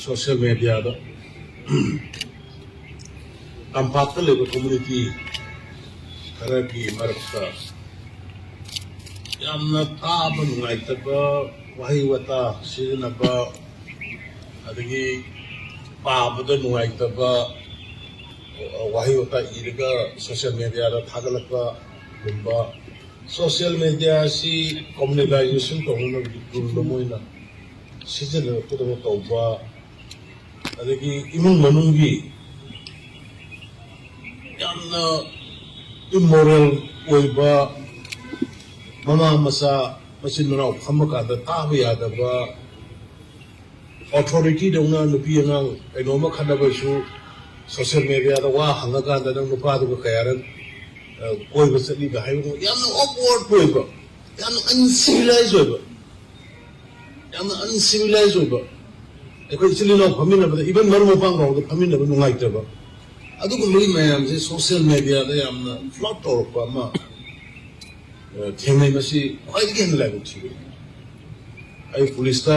social media da tampakta leba community karaki marakta yamna taaba nungaitaba wahi wata sijinnaba adagi paabada nungaitaba wahi wata iriga social media da thagalakpa gumba social media si communization tawna gumba moina sijinna kudama tawba adagi imung manungi yamna immoral oiba mama masa machin manau khamaka da taaba yadaba authority dawna nupi angang ainoma khanaba su social media da wa hangaga da nang nupa da kayaran oiba chali da hayo yamna awkward oiba yamna uncivilized oiba yamna uncivilized oiba ekoi chilina phamina ba even maru pang ro da phamina ba nungai ta ba adu ko lui mayam se social media da yamna flot tor pa ma themai masi khoi gi hen lagu chi ai police ta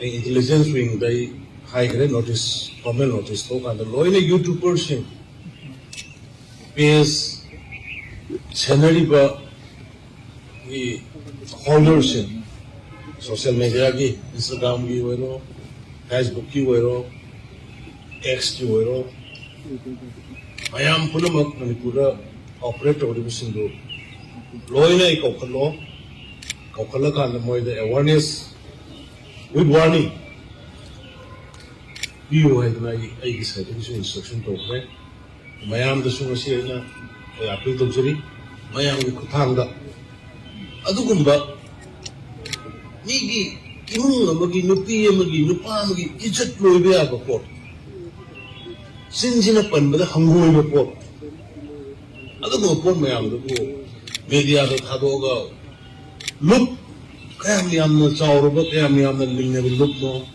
intelligence wing dai haikhre notice comment notice to kan loi na youtuber sing page sijinnariba ki holders in social media ki Instagram ki oiro Facebook ki oiro X ki oiro mayam punamak manipura operate ori bisindu loi na ikokhallo kan moi the awareness with warning, you had my instruction to pray. Mayam the Sumasina, I appeal to Jiri, Mayam Kutanga. Adugumba Nigi, Magi, Nupi, Magi, Nupamagi, Ijat Loibia report. Sinjin upon the Hungary report. Adugumba Mayam the media that Hadoga. Look. Kaya am na chauro ba kaya am na lingne look no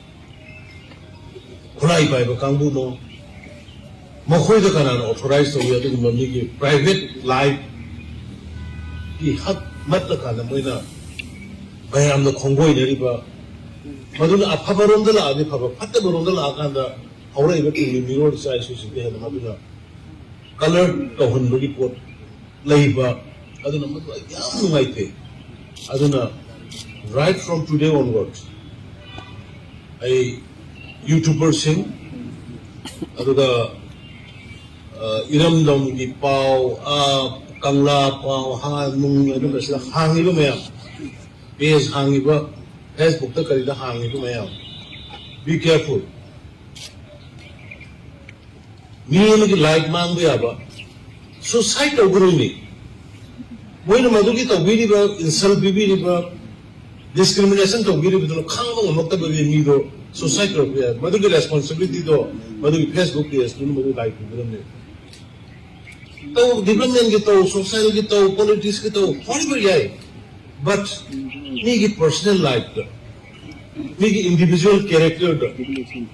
khulai pai ba kangbu no makhoi da kana authorized to ya de mami ki private life ki hat mat da kana moina kaya am na khongoi ne riba maduna aphabarom da la ade phaba phatta barom da la akanda haurai ba ki mirror sai su de ha maduna color to hun bu ki pot leiba aduna madu yam ngai the aduna right from today onwards, a YouTuber sing, aduga iram dom di pau, kangla pau, hang nung aduga sila hangi ba mayam, page hangi ba, Facebook ta karida hangi ba mayam. Be careful. Ni like mang ba ba, suicide oguru ni. Moi na madugi ta bini ba insult bibi ba. Discrimination to give it to Kang Mokta Mido, society of Madu responsibility to Madu Facebook is to Madu like development get society get politics get horrible yay. But make personal life, make individual character,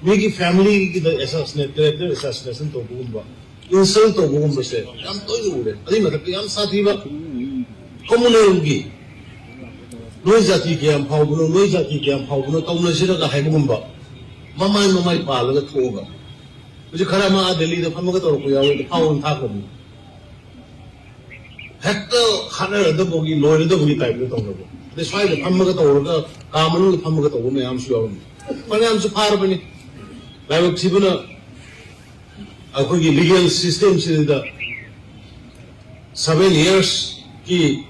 make family the assassination to Bumba, insult to Bumba say, I'm told you, I'm Sativa communal. Noisati Gam Pauno, Noisati Gam Pauno, Tomnasira Haibumba, Mamai Pala, the Toga. Which Karama, the leader of Hamagato, the Pound Takum. Hector, Hanna, the Bogie, Lord, the Bogie type of Togo. That's why the Hamagato, Kaman, the Hamagato, I'm sure. When I'm so part of it, like Tibuna, a legal system, in the 7 years, key.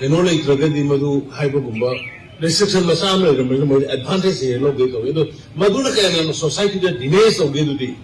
Like Ragadi Madu, Hypogumba, restriction Masama, advantage here, no gate of it. Maduna society that denies of Gidudi.